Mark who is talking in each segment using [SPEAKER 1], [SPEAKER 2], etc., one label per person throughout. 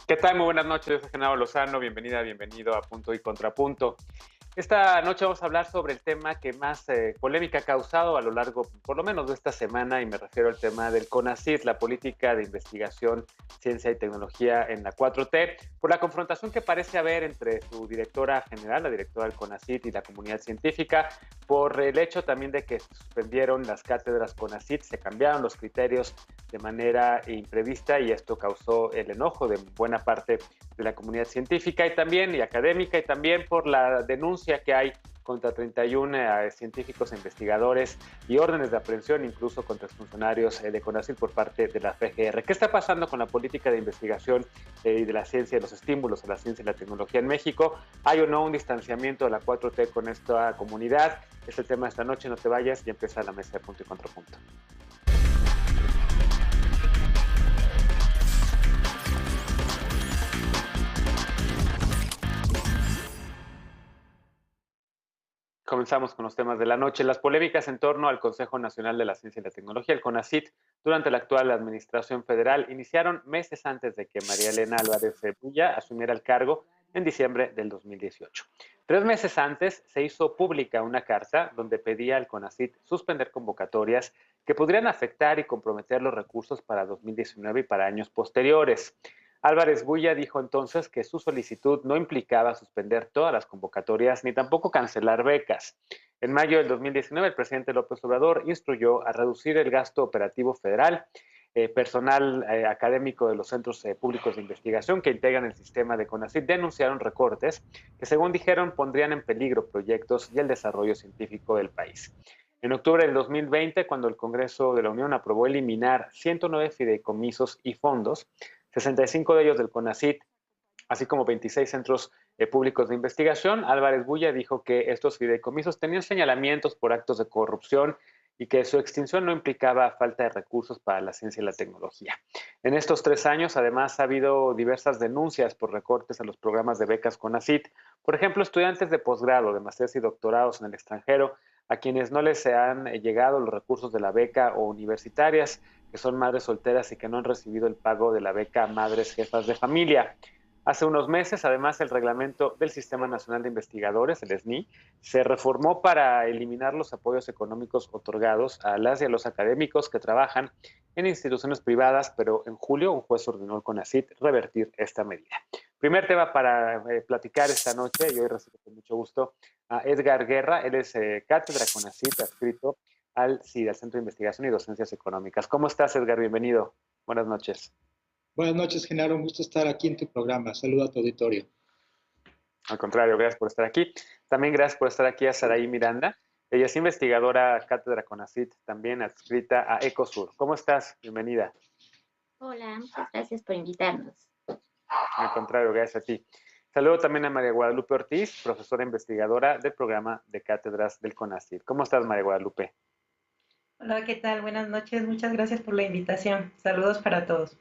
[SPEAKER 1] ¿Qué tal? Muy buenas noches, soy Genaro Lozano, bienvenido a Punto y Contrapunto. Esta noche vamos a hablar sobre el tema que más polémica ha causado a lo largo, por lo menos, de esta semana, y me refiero al tema del CONACYT, la política de investigación, ciencia y tecnología en la 4T, por la confrontación que parece haber entre su directora general, la directora del CONACYT, y la comunidad científica, por el hecho también de que se suspendieron las cátedras CONACYT, se cambiaron los criterios de manera imprevista y esto causó el enojo de buena parte de la comunidad científica y académica, y también por la denuncia que hay contra 31 científicos e investigadores y órdenes de aprehensión incluso contra funcionarios de CONACYT por parte de la FGR. ¿Qué está pasando con la política de investigación y de la ciencia y los estímulos a la ciencia y la tecnología en México? ¿Hay o no un distanciamiento de la 4T con esta comunidad? Es el tema de esta noche, no te vayas y empieza la mesa de punto y contrapunto. Comenzamos con los temas de la noche. Las polémicas en torno al Consejo Nacional de la Ciencia y la Tecnología, el CONACYT, durante la actual administración federal, iniciaron meses antes de que María Elena Álvarez Bulla asumiera el cargo en diciembre del 2018. 3 meses antes se hizo pública una carta donde pedía al CONACYT suspender convocatorias que podrían afectar y comprometer los recursos para 2019 y para años posteriores. Álvarez Bulla dijo entonces que su solicitud no implicaba suspender todas las convocatorias ni tampoco cancelar becas. En mayo del 2019, el presidente López Obrador instruyó a reducir el gasto operativo federal, personal académico de los centros públicos de investigación que integran el sistema de CONACYT denunciaron recortes que, según dijeron, pondrían en peligro proyectos y el desarrollo científico del país. En octubre del 2020, cuando el Congreso de la Unión aprobó eliminar 109 fideicomisos y fondos, 65 de ellos del CONACYT, así como 26 centros públicos de investigación, Álvarez Bulla dijo que estos fideicomisos tenían señalamientos por actos de corrupción y que su extinción no implicaba falta de recursos para la ciencia y la tecnología. En estos 3 años, además, ha habido diversas denuncias por recortes a los programas de becas CONACYT. Por ejemplo, estudiantes de posgrado, de maestrías y doctorados en el extranjero, a quienes no les han llegado los recursos de la beca, o universitarias que son madres solteras y que no han recibido el pago de la beca Madres Jefas de Familia. Hace unos meses, además, el reglamento del Sistema Nacional de Investigadores, el SNI, se reformó para eliminar los apoyos económicos otorgados a las y a los académicos que trabajan en instituciones privadas, pero en julio un juez ordenó al CONACYT revertir esta medida. Primer tema para platicar esta noche, y hoy recibo con mucho gusto a Edgar Guerra. Él es cátedra CONACYT adscrito al CID, al Centro de Investigación y Docencias Económicas. ¿Cómo estás, Edgar? Bienvenido. Buenas noches.
[SPEAKER 2] Buenas noches, Genaro. Un gusto estar aquí en tu programa. Saludo a tu auditorio.
[SPEAKER 1] Al contrario, gracias por estar aquí. También gracias por estar aquí a Saraí Miranda. Ella es investigadora cátedra CONACYT, también adscrita a Ecosur. ¿Cómo estás? Bienvenida.
[SPEAKER 3] Hola, muchas gracias por invitarnos.
[SPEAKER 1] Al contrario, gracias a ti. Saludo también a María Guadalupe Ortiz, profesora investigadora del programa de cátedras del CONACYT. ¿Cómo estás, María Guadalupe?
[SPEAKER 4] Hola, ¿qué tal? Buenas noches. Muchas gracias por la invitación. Saludos para todos.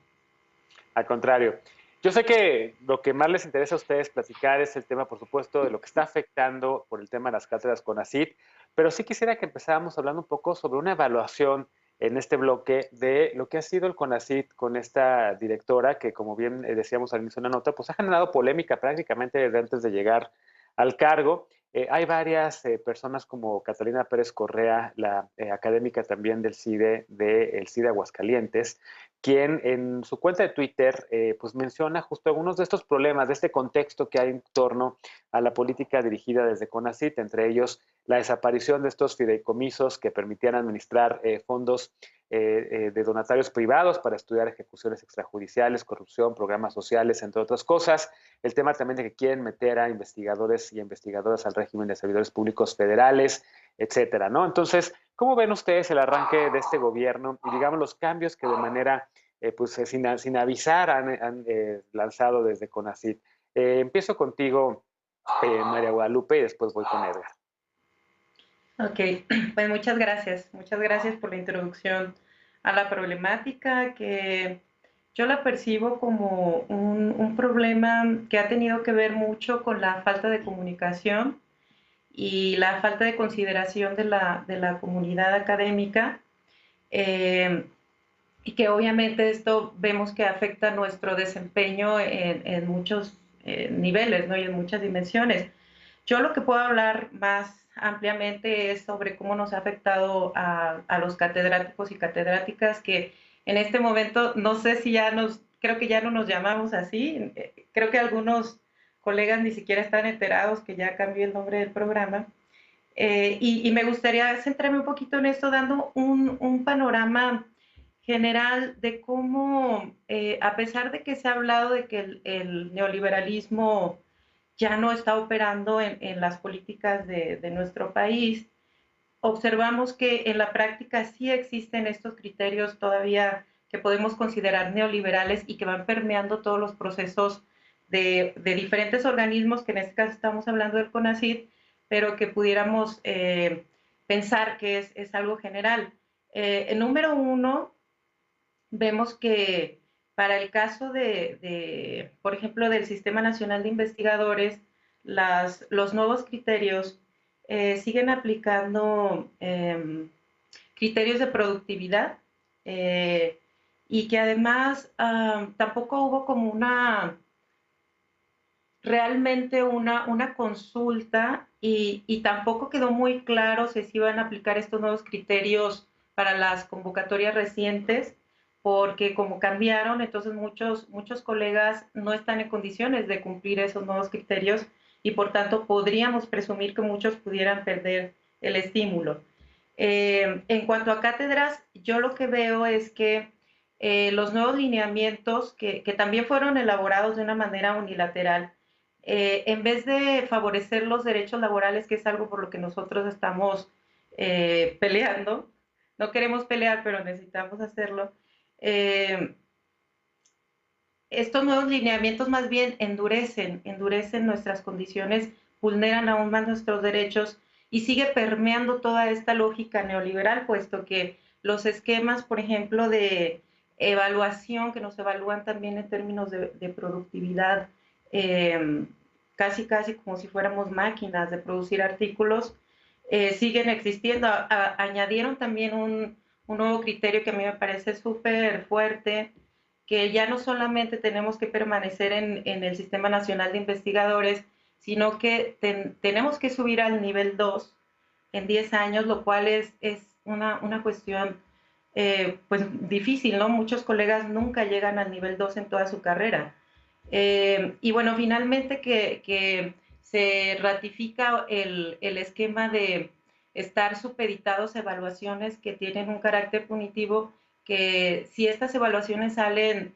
[SPEAKER 1] Al contrario. Yo sé que lo que más les interesa a ustedes platicar es el tema, por supuesto, de lo que está afectando por el tema de las cátedras CONACYT, pero sí quisiera que empezáramos hablando un poco sobre una evaluación en este bloque de lo que ha sido el CONACYT con esta directora que, como bien decíamos al inicio de la nota, pues ha generado polémica prácticamente desde antes de llegar al cargo. Hay varias personas como Catalina Pérez Correa, la académica también del CIDE, del CIDE Aguascalientes, quien en su cuenta de Twitter pues menciona justo algunos de estos problemas, de este contexto que hay en torno a la política dirigida desde CONACYT, entre ellos la desaparición de estos fideicomisos que permitían administrar fondos de donatarios privados para estudiar ejecuciones extrajudiciales, corrupción, programas sociales, entre otras cosas. El tema también de que quieren meter a investigadores y investigadoras al régimen de servidores públicos federales, etcétera, ¿no? Entonces, ¿cómo ven ustedes el arranque de este gobierno y, digamos, los cambios que de manera, pues, sin avisar han lanzado desde CONACYT? Empiezo contigo, María Guadalupe, y después voy con Edgar.
[SPEAKER 4] Ok, pues muchas gracias. Muchas gracias por la introducción a la problemática que yo la percibo como un problema que ha tenido que ver mucho con la falta de comunicación y la falta de consideración de la comunidad académica. y que obviamente esto vemos que afecta nuestro desempeño en muchos niveles, ¿no? Y en muchas dimensiones. Yo lo que puedo hablar más ampliamente es sobre cómo nos ha afectado a los catedráticos y catedráticas que en este momento, no sé si creo que ya no nos llamamos así, creo que algunos colegas ni siquiera están enterados que ya cambió el nombre del programa. Y me gustaría centrarme un poquito en esto, dando un panorama general de cómo, a pesar de que se ha hablado de que el neoliberalismo ya no está operando en las políticas de nuestro país, observamos que en la práctica sí existen estos criterios todavía que podemos considerar neoliberales y que van permeando todos los procesos de diferentes organismos, que en este caso estamos hablando del CONACYT, pero que pudiéramos pensar que es algo general. El número uno, vemos que para el caso por ejemplo, del Sistema Nacional de Investigadores, los nuevos criterios siguen aplicando criterios de productividad y que además tampoco hubo como realmente una consulta y tampoco quedó muy claro si se iban a aplicar estos nuevos criterios para las convocatorias recientes, porque como cambiaron, entonces muchos colegas no están en condiciones de cumplir esos nuevos criterios y por tanto podríamos presumir que muchos pudieran perder el estímulo. En cuanto a cátedras, yo lo que veo es que los nuevos lineamientos, que también fueron elaborados de una manera unilateral, en vez de favorecer los derechos laborales, que es algo por lo que nosotros estamos peleando, no queremos pelear, pero necesitamos hacerlo, estos nuevos lineamientos más bien endurecen nuestras condiciones, vulneran aún más nuestros derechos y sigue permeando toda esta lógica neoliberal, puesto que los esquemas, por ejemplo, de evaluación, que nos evalúan también en términos de productividad, casi como si fuéramos máquinas de producir artículos, siguen existiendo. Añadieron también un nuevo criterio que a mí me parece súper fuerte, que ya no solamente tenemos que permanecer en el Sistema Nacional de Investigadores, sino que tenemos que subir al nivel 2 en 10 años, lo cual es una cuestión pues difícil, ¿no? Muchos colegas nunca llegan al nivel 2 en toda su carrera. Y bueno, finalmente que se ratifica el esquema de estar supeditados a evaluaciones que tienen un carácter punitivo, que si estas evaluaciones salen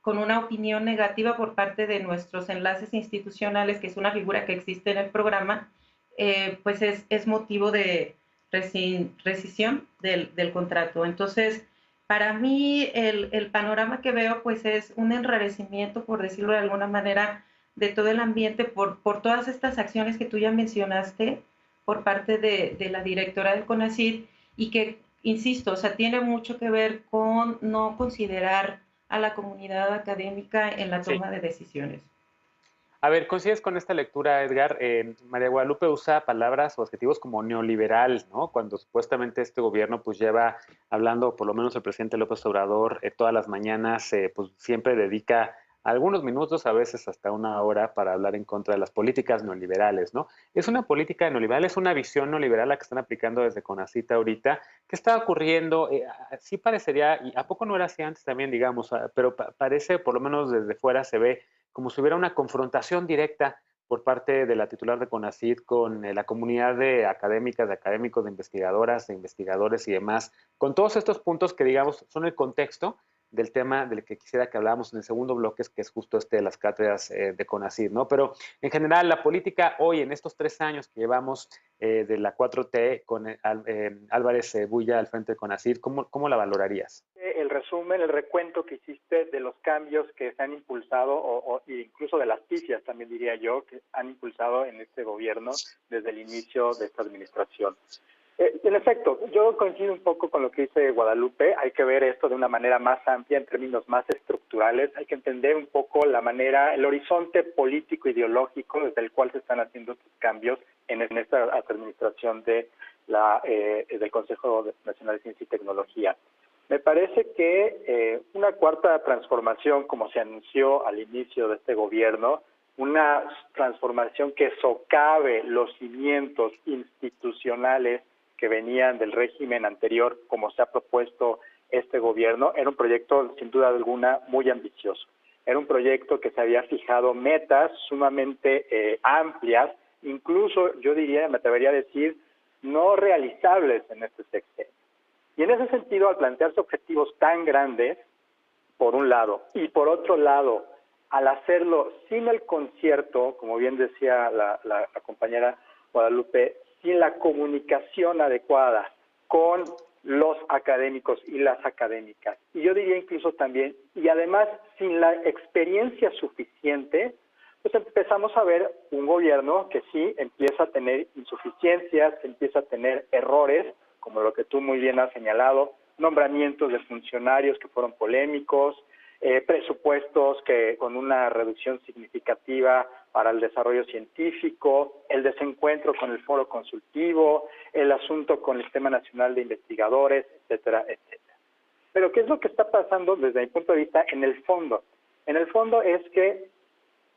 [SPEAKER 4] con una opinión negativa por parte de nuestros enlaces institucionales, que es una figura que existe en el programa, pues es motivo de rescisión del contrato. Entonces, para mí el panorama que veo pues es un enrarecimiento, por decirlo de alguna manera, de todo el ambiente por todas estas acciones que tú ya mencionaste por parte de la directora del CONACYT y que, insisto, o sea, tiene mucho que ver con no considerar a la comunidad académica en la toma de decisiones.
[SPEAKER 1] A ver, ¿coincides con esta lectura, Edgar? María Guadalupe usa palabras o adjetivos como neoliberal, ¿no? Cuando supuestamente este gobierno pues lleva hablando, por lo menos el presidente López Obrador, todas las mañanas, pues siempre dedica algunos minutos, a veces hasta una hora, para hablar en contra de las políticas neoliberales, ¿no? Es una política neoliberal, es una visión neoliberal la que están aplicando desde CONACYT ahorita. ¿Qué está ocurriendo? Sí parecería, y ¿a poco no era así antes también, digamos? Pero parece, por lo menos desde fuera se ve como si hubiera una confrontación directa por parte de la titular de CONACYT con la comunidad de académicas, de académicos, de investigadoras, de investigadores y demás, con todos estos puntos que, digamos, son el contexto del tema del que quisiera que habláramos en el segundo bloque, que es justo de las cátedras de CONACYT, ¿no? Pero en general, la política hoy, en estos 3 años que llevamos de la 4T con Álvarez Bulla al frente de CONACYT, ¿cómo la valorarías?
[SPEAKER 5] El resumen, el recuento que hiciste de los cambios que se han impulsado, o incluso de las pifias, también diría yo, que han impulsado en este gobierno desde el inicio de esta administración. En efecto, yo coincido un poco con lo que dice Guadalupe. Hay que ver esto de una manera más amplia, en términos más estructurales. Hay que entender un poco la manera, el horizonte político ideológico desde el cual se están haciendo estos cambios en esta administración del Consejo Nacional de Ciencia y Tecnología. Me parece que una cuarta transformación, como se anunció al inicio de este gobierno, una transformación que socave los cimientos institucionales que venían del régimen anterior, como se ha propuesto este gobierno, era un proyecto, sin duda alguna, muy ambicioso. Era un proyecto que se había fijado metas sumamente amplias, incluso yo diría, me atrevería a decir, no realizables en este sexenio. Y en ese sentido, al plantearse objetivos tan grandes, por un lado, y por otro lado, al hacerlo sin el concierto, como bien decía la compañera Guadalupe, sin la comunicación adecuada con los académicos y las académicas, y yo diría incluso también, y además sin la experiencia suficiente, pues empezamos a ver un gobierno que sí empieza a tener insuficiencias, empieza a tener errores, como lo que tú muy bien has señalado, nombramientos de funcionarios que fueron polémicos, presupuestos que con una reducción significativa para el desarrollo científico, el desencuentro con el foro consultivo, el asunto con el Sistema Nacional de Investigadores, etcétera, etcétera. Pero ¿qué es lo que está pasando desde mi punto de vista en el fondo? En el fondo es que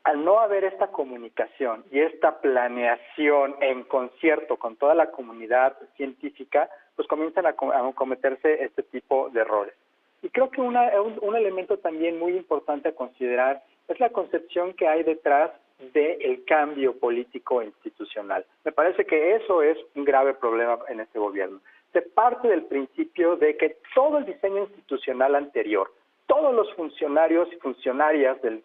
[SPEAKER 5] al no haber esta comunicación y esta planeación en concierto con toda la comunidad científica, pues comienzan a cometerse este tipo de errores. Y creo que un elemento también muy importante a considerar es la concepción que hay detrás del cambio político e institucional. Me parece que eso es un grave problema en este gobierno. Se parte del principio de que todo el diseño institucional anterior, todos los funcionarios y funcionarias del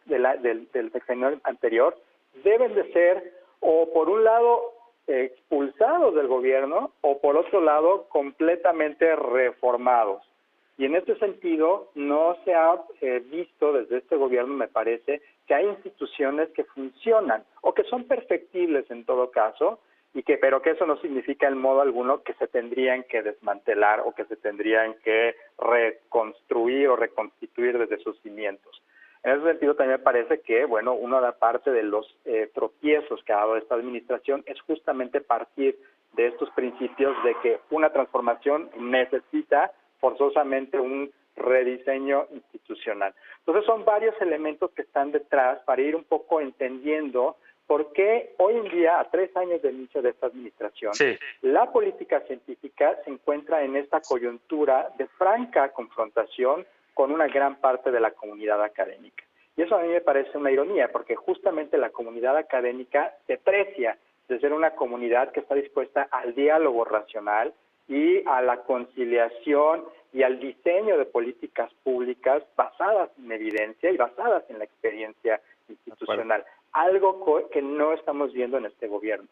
[SPEAKER 5] sexenio anterior deben de ser, o por un lado, expulsados del gobierno, o por otro lado, completamente reformados. Y en este sentido, no se ha visto desde este gobierno, me parece, que hay instituciones que funcionan, o que son perfectibles en todo caso, pero que eso no significa en modo alguno que se tendrían que desmantelar o que se tendrían que reconstruir o reconstituir desde sus cimientos. En ese sentido también me parece que, bueno, una parte de los tropiezos que ha dado esta administración es justamente partir de estos principios de que una transformación necesita forzosamente un rediseño institucional. Entonces son varios elementos que están detrás para ir un poco entendiendo por qué hoy en día, a 3 años del inicio de esta administración, sí, la política científica se encuentra en esta coyuntura de franca confrontación con una gran parte de la comunidad académica. Y eso a mí me parece una ironía, porque justamente la comunidad académica se precia de ser una comunidad que está dispuesta al diálogo racional y a la conciliación y al diseño de políticas públicas basadas en evidencia y basadas en la experiencia institucional. Algo que no estamos viendo en este gobierno.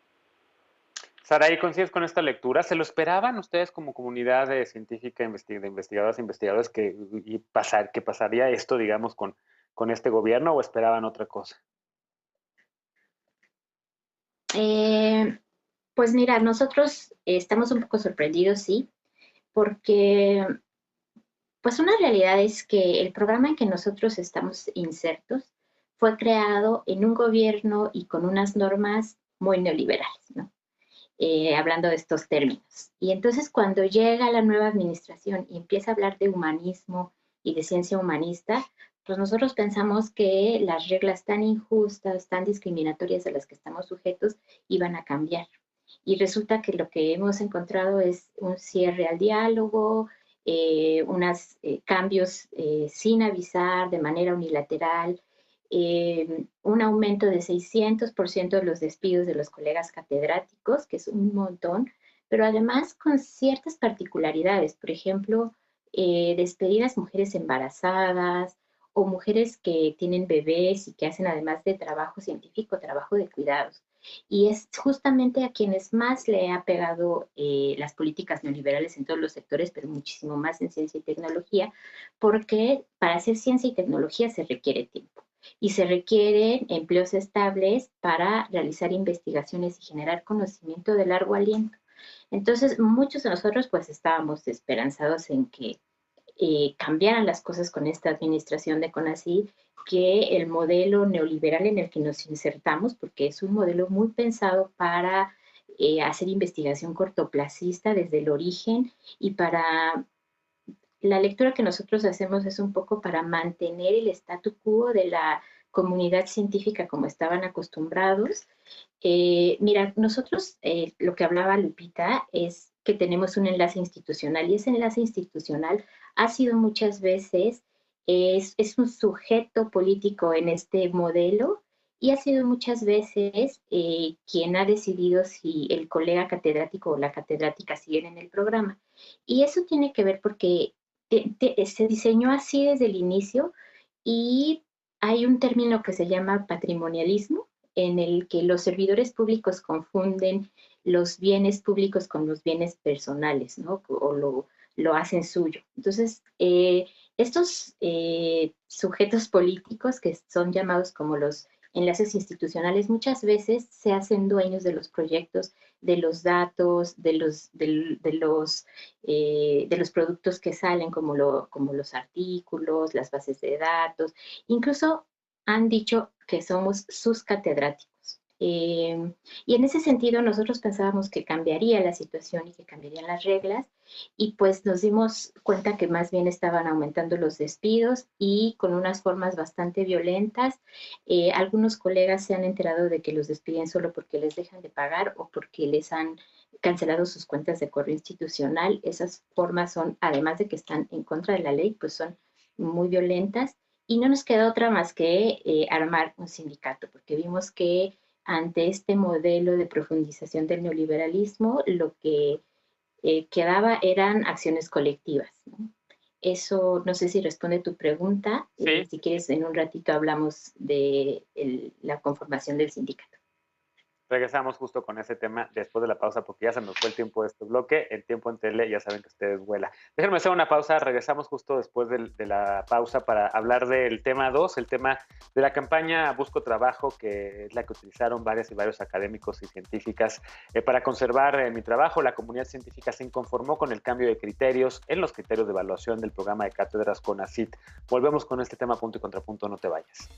[SPEAKER 1] Saray, ¿coincides con esta lectura? ¿Se lo esperaban ustedes como comunidad científica, de investigadoras e investigadores que pasaría esto, digamos, con este gobierno, o esperaban otra cosa?
[SPEAKER 3] Pues mira, nosotros estamos un poco sorprendidos, sí, porque pues una realidad es que el programa en que nosotros estamos insertos fue creado en un gobierno y con unas normas muy neoliberales, ¿no? Hablando de estos términos. Y entonces cuando llega la nueva administración y empieza a hablar de humanismo y de ciencia humanista, pues nosotros pensamos que las reglas tan injustas, tan discriminatorias a las que estamos sujetos iban a cambiar. Y resulta que lo que hemos encontrado es un cierre al diálogo, unos cambios sin avisar, de manera unilateral, un aumento de 600% de los despidos de los colegas catedráticos, que es un montón, pero además con ciertas particularidades. Por ejemplo, despedidas mujeres embarazadas o mujeres que tienen bebés y que hacen, además de trabajo científico, trabajo de cuidados. Y es justamente a quienes más le ha pegado las políticas neoliberales en todos los sectores, pero muchísimo más en ciencia y tecnología, porque para hacer ciencia y tecnología se requiere tiempo. Y se requieren empleos estables para realizar investigaciones y generar conocimiento de largo aliento. Entonces, muchos de nosotros pues estábamos esperanzados en que cambiaran las cosas con esta administración de CONACYT, que el modelo neoliberal en el que nos insertamos, porque es un modelo muy pensado para hacer investigación cortoplacista desde el origen y para la lectura que nosotros hacemos es un poco para mantener el statu quo de la comunidad científica como estaban acostumbrados. Mira, nosotros lo que hablaba Lupita es que tenemos un enlace institucional y ese enlace institucional ha sido muchas veces, es un sujeto político en este modelo y ha sido muchas veces quien ha decidido si el colega catedrático o la catedrática siguen en el programa. Y eso tiene que ver porque se diseñó así desde el inicio y hay un término que se llama patrimonialismo, en el que los servidores públicos confunden los bienes públicos con los bienes personales, ¿no? O lo hacen suyo. Entonces, estos sujetos políticos que son llamados como los enlaces institucionales muchas veces se hacen dueños de los proyectos, de los datos, de los productos que salen como los artículos, las bases de datos. Incluso han dicho que somos sus catedráticos. Y en ese sentido nosotros pensábamos que cambiaría la situación y que cambiarían las reglas y pues nos dimos cuenta que más bien estaban aumentando los despidos y con unas formas bastante violentas. Algunos colegas se han enterado de que los despiden solo porque les dejan de pagar o porque les han cancelado sus cuentas de correo institucional. Esas formas son, además de que están en contra de la ley, pues son muy violentas y no nos queda otra más que armar un sindicato, porque vimos que ante este modelo de profundización del neoliberalismo, lo que quedaba eran acciones colectivas, ¿no? Eso no sé si responde tu pregunta.
[SPEAKER 1] Sí.
[SPEAKER 3] Si quieres, en un ratito hablamos de la conformación del sindicato.
[SPEAKER 1] Regresamos justo con ese tema después de la pausa porque ya se nos fue el tiempo de este bloque. El tiempo en tele ya saben que ustedes vuela. Déjenme hacer una pausa. Regresamos justo después de la pausa para hablar del tema 2, el tema de la campaña Busco Trabajo, que es la que utilizaron varias y varios académicos y científicas para conservar mi trabajo. La comunidad científica se inconformó con el cambio de criterios en los criterios de evaluación del programa de cátedras CONACYT. Volvemos con este tema punto y contrapunto. No te vayas.